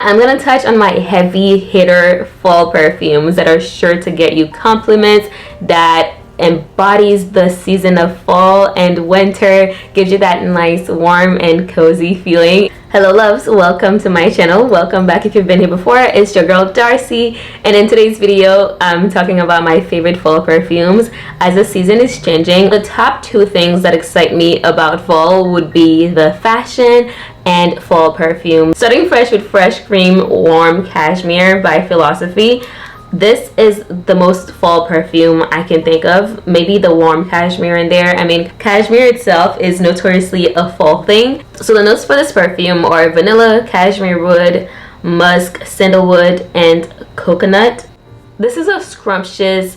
I'm gonna touch on my heavy hitter fall perfumes that are sure to get you compliments, that embodies the season of fall and winter, gives you that nice warm and cozy feeling. Hello loves, welcome to my channel. Welcome back if you've been here before. It's your girl Darcy, and in today's video I'm talking about my favorite fall perfumes. As the season is changing, the top two things that excite me about fall would be the fashion and fall perfume. Starting fresh with Fresh Cream Warm Cashmere by Philosophy. This is the most fall perfume I can think of. Maybe the warm cashmere in there. I mean, cashmere itself is notoriously a fall thing. So the notes for this perfume are vanilla, cashmere wood, musk, sandalwood, and coconut. This is a scrumptious,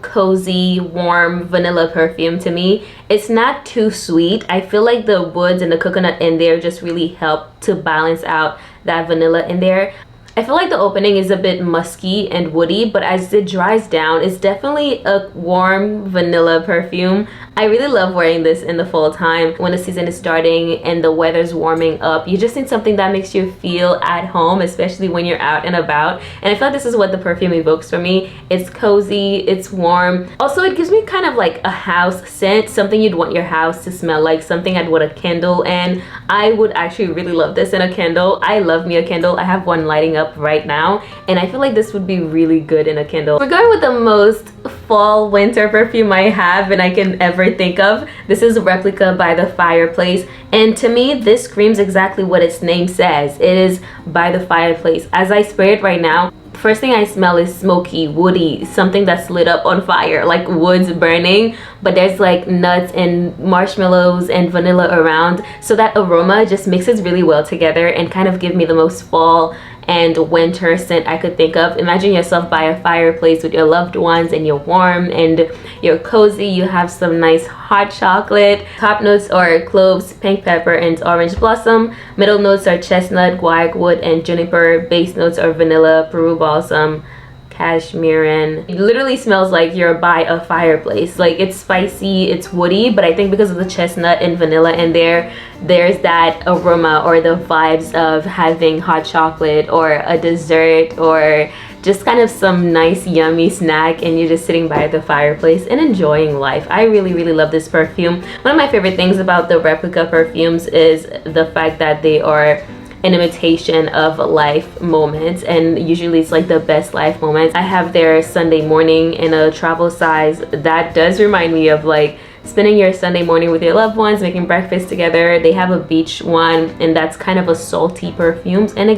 cozy, warm vanilla perfume to me. It's not too sweet. I feel like the woods and the coconut in there just really help to balance out that vanilla in there. I feel like the opening is a bit musky and woody, but as it dries down, it's definitely a warm vanilla perfume. I really love wearing this in the fall time when the season is starting and the weather's warming up. You just need something that makes you feel at home, especially when you're out and about. And I feel like this is what the perfume evokes for me. It's cozy, it's warm. Also, it gives me kind of like a house scent, something you'd want your house to smell like, something I'd want a candle in. I would actually really love this in a candle. I love me a candle. I have one lighting up right now, and I feel like this would be really good in a candle. We're going with the most fall winter perfume I have and I can ever think of. This is Replica by the Fireplace, and to me this screams exactly what its name says. It is by the fireplace. As I spray it right now, first thing I smell is smoky, woody, something that's lit up on fire, like wood's burning, but there's like nuts and marshmallows and vanilla around, so that aroma just mixes really well together and kind of give me the most fall and winter scent I could think of. Imagine yourself by a fireplace with your loved ones and you're warm and you're cozy. You have some nice hot chocolate. Top notes are cloves, pink pepper, and orange blossom. Middle notes are chestnut, guaiac wood, and juniper. Base notes are vanilla, Peru balsam, cashmere. It literally smells like you're by a fireplace. Like, it's spicy, it's woody, but I think because of the chestnut and vanilla in there, there's that aroma or the vibes of having hot chocolate or a dessert or just kind of some nice yummy snack, and you're just sitting by the fireplace and enjoying life. I really love this perfume. One of my favorite things about the Replica perfumes is the fact that they are an imitation of life moments, and usually it's like the best life moments. I have their Sunday morning in a travel size. That does remind me of like spending your Sunday morning with your loved ones, making breakfast together. They have a beach one, and that's kind of a salty perfume, and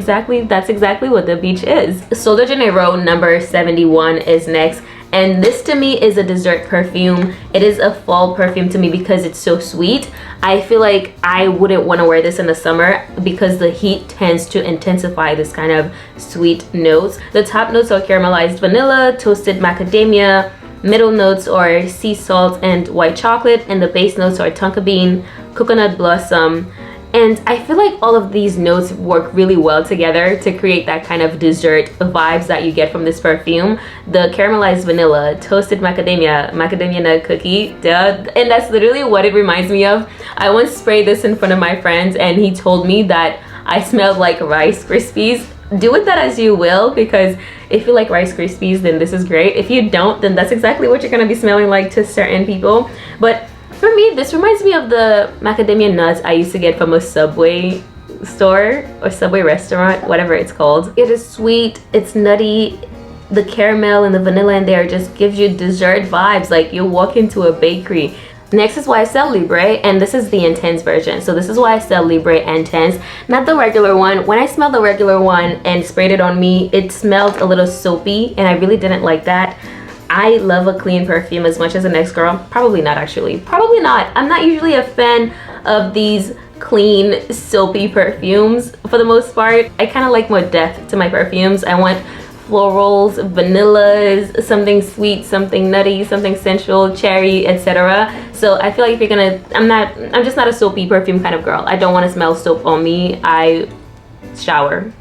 that's exactly what the beach is. Sol de Janeiro number 71 is next, and this to me is a dessert perfume. It is a fall perfume to me because it's so sweet. I feel like I wouldn't want to wear this in the summer because the heat tends to intensify this kind of sweet notes. The top notes are caramelized vanilla, toasted macadamia. Middle notes are sea salt and white chocolate, and the base notes are tonka bean, coconut blossom. And I feel like all of these notes work really well together to create that kind of dessert vibes that you get from this perfume. The caramelized vanilla, toasted macadamia, macadamia nut cookie, duh, and that's literally what it reminds me of. I once sprayed this in front of my friends and he told me that I smelled like Rice Krispies. Do with that as you will, because if you like Rice Krispies, then this is great. If you don't, then that's exactly what you're gonna be smelling like to certain people. But for me, this reminds me of the macadamia nuts I used to get from a Subway store or Subway restaurant, whatever it's called. It is sweet, it's nutty. The caramel and the vanilla in there just gives you dessert vibes, like you walk into a bakery. Next is YSL Libre, and this is the intense version. So this is YSL Libre Intense, not the regular one. When I smelled the regular one and sprayed it on me, it smelled a little soapy, and I really didn't like that. I love a clean perfume as much as the next girl. Probably not, actually. Probably not. I'm not usually a fan of these clean, soapy perfumes for the most part. I kind of like more depth to my perfumes. I want florals, vanillas, something sweet, something nutty, something sensual, cherry, etc. So I feel like if you're gonna, I'm just not a soapy perfume kind of girl. I don't want to smell soap on me. I shower.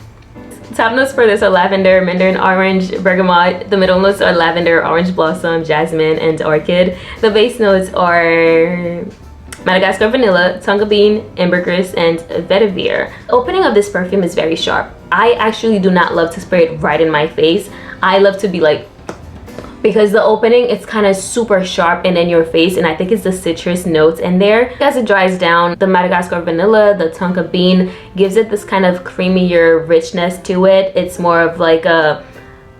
Top notes for this are lavender, mandarin orange, bergamot. The middle notes are lavender, orange blossom, jasmine, and orchid. The base notes are Madagascar vanilla, tonka bean, ambergris, and vetiver. The opening of this perfume is very sharp. I actually do not love to spray it right in my face. I love to be like, because the opening, it's kind of super sharp and in your face, and I think it's the citrus notes in there. As it dries down, the Madagascar vanilla, the tonka bean, gives it this kind of creamier richness to it. It's more of like a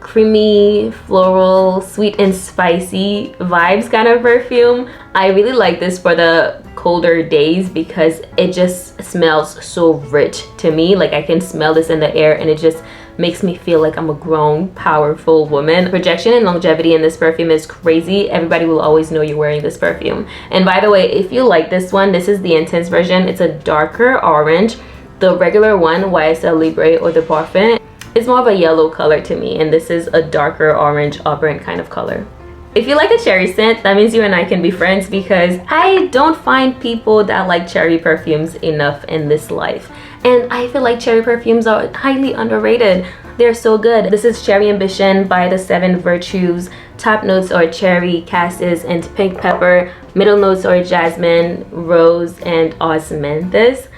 creamy, floral, sweet and spicy vibes kind of perfume. I really like this for the colder days because it just smells so rich to me. Like I can smell this in the air and it just makes me feel like I'm a grown, powerful woman. Projection and longevity in this perfume is crazy. Everybody will always know you're wearing this perfume. And by the way, if you like this one, this is the intense version. It's a darker orange. The regular one, YSL Libre or the Parfum, is more of a yellow color to me, and this is a darker orange auburn kind of color. If you like a cherry scent, that means you and I can be friends, because I don't find people that like cherry perfumes enough in this life. And I feel like cherry perfumes are highly underrated. They're so good. This is Cherry Ambition by the 7 Virtues. Top notes are cherry, cassis, and pink pepper. Middle notes are jasmine, rose, and osmanthus.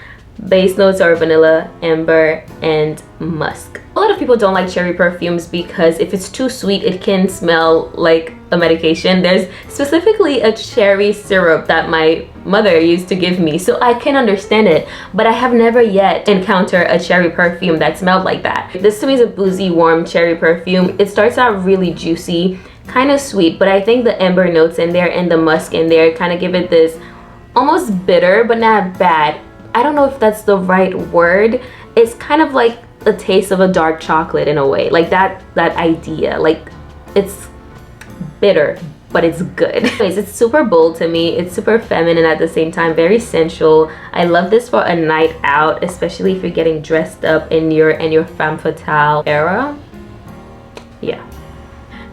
Base notes are vanilla, amber, and musk. A lot of people don't like cherry perfumes because if it's too sweet, it can smell like a medication. There's specifically a cherry syrup that my mother used to give me, so I can understand it, but I have never yet encountered a cherry perfume that smelled like that. This to me is a boozy, warm cherry perfume. It starts out really juicy, kind of sweet, but I think the amber notes in there and the musk in there kind of give it this almost bitter, but not bad. I don't know if that's the right word. It's kind of like a taste of a dark chocolate in a way, like that idea. Like it's bitter, but it's good. Anyways, it's super bold to me. It's super feminine at the same time, very sensual. I love this for a night out, especially if you're getting dressed up in your femme fatale era. Yeah.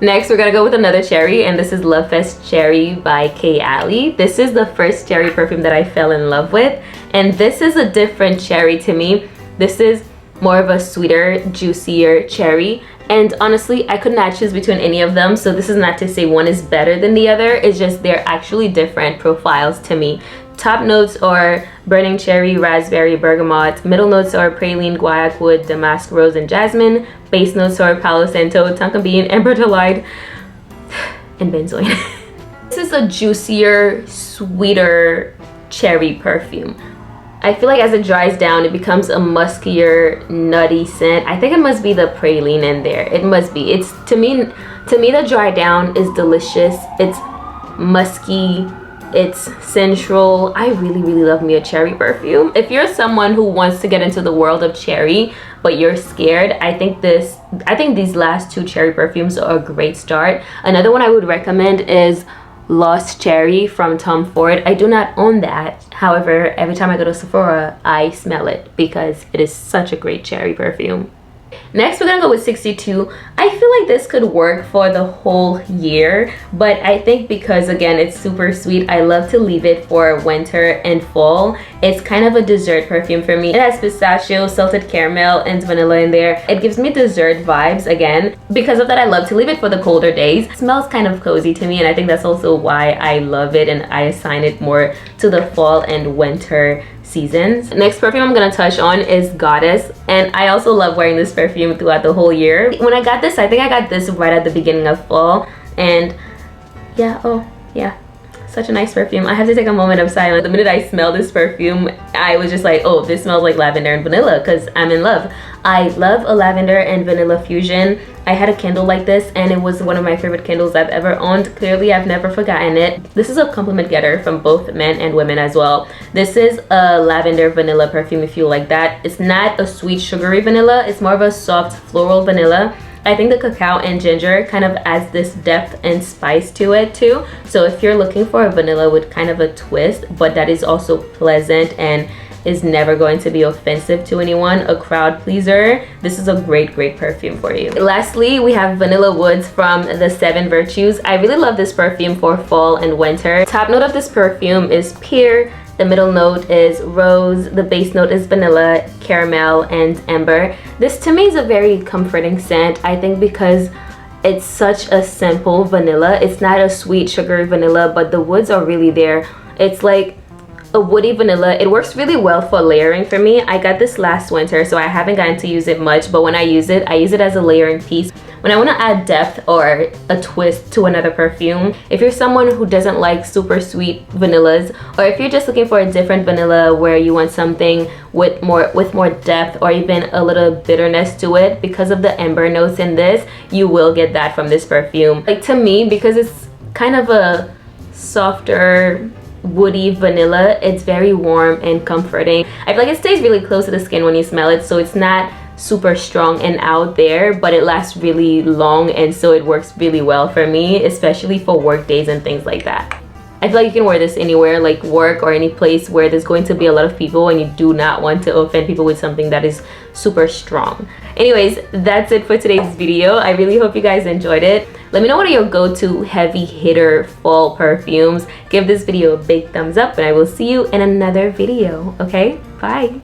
Next, we're gonna go with another cherry, and this is Love Fest Cherry by K. Ali. This is the first cherry perfume that I fell in love with, and this is a different cherry to me. This is more of a sweeter, juicier cherry, and honestly, I could not choose between any of them, so this is not to say one is better than the other. It's just they're actually different profiles to me. Top notes are burning cherry, raspberry, bergamot. Middle notes are praline, guaiac wood, damask rose, and jasmine. Base notes are palo santo, tonka bean, amber delight, and benzoin. This is a juicier, sweeter cherry perfume. I feel like as it dries down, it becomes a muskier, nutty scent. I think it must be the praline in there. It must be. It's to me the dry down is delicious. It's musky. It's sensual. I really love me a cherry perfume. If you're someone who wants to get into the world of cherry but you're scared, I think these last 2 cherry perfumes are a great start. Another one I would recommend is Lost Cherry from Tom Ford. I do not own that. However, every time I go to Sephora, I smell it because it is such a great cherry perfume. Next, we're gonna go with 62. I feel like this could work for the whole year, but I think because again it's super sweet, I love to leave it for winter and fall. It's kind of a dessert perfume for me. It has pistachio, salted caramel, and vanilla in there. It gives me dessert vibes again. Because of that, I love to leave it for the colder days. It smells kind of cozy to me, and I think that's also why I love it and I assign it more to the fall and winter seasons. Next perfume I'm gonna touch on is Goddess, and I also love wearing this perfume throughout the whole year. When I got this, I think I got this right at the beginning of fall, and yeah, oh yeah, such a nice perfume. I have to take a moment of silence. The minute I smelled this perfume, I was just like, oh, this smells like lavender and vanilla, because I'm in love. I love a lavender and vanilla fusion. I had a candle like this, and it was one of my favorite candles I've ever owned. Clearly, I've never forgotten it. This is a compliment getter from both men and women as well. This is a lavender vanilla perfume if you like that. It's not a sweet sugary vanilla. It's more of a soft floral vanilla. I think the cacao and ginger kind of adds this depth and spice to it too. So if you're looking for a vanilla with kind of a twist, but that is also pleasant and is never going to be offensive to anyone, a crowd pleaser, this is a great perfume for you. Lastly, we have Vanilla Woods from the 7 Virtues. I really love this perfume for fall and winter. Top note of this perfume is pear. The middle note is rose, the base note is vanilla, caramel, and amber. This to me is a very comforting scent, I think, because it's such a simple vanilla. It's not a sweet sugary vanilla, but the woods are really there. It's like a woody vanilla. It works really well for layering for me. I got this last winter, so I haven't gotten to use it much, but when I use it as a layering piece. When I want to add depth or a twist to another perfume, if you're someone who doesn't like super sweet vanillas, or if you're just looking for a different vanilla where you want something with more depth or even a little bitterness to it, because of the amber notes in this, you will get that from this perfume. Like, to me, because it's kind of a softer woody vanilla, it's very warm and comforting. I feel like it stays really close to the skin when you smell it, so it's not super strong and out there, but it lasts really long, and so it works really well for me, especially for work days and things like that. I feel like you can wear this anywhere, like work or any place where there's going to be a lot of people and you do not want to offend people with something that is super strong. Anyways, that's it for today's video. I really hope you guys enjoyed it. Let me know what are your go-to heavy hitter fall perfumes. Give this video a big thumbs up, and I will see you in another video. Okay, bye.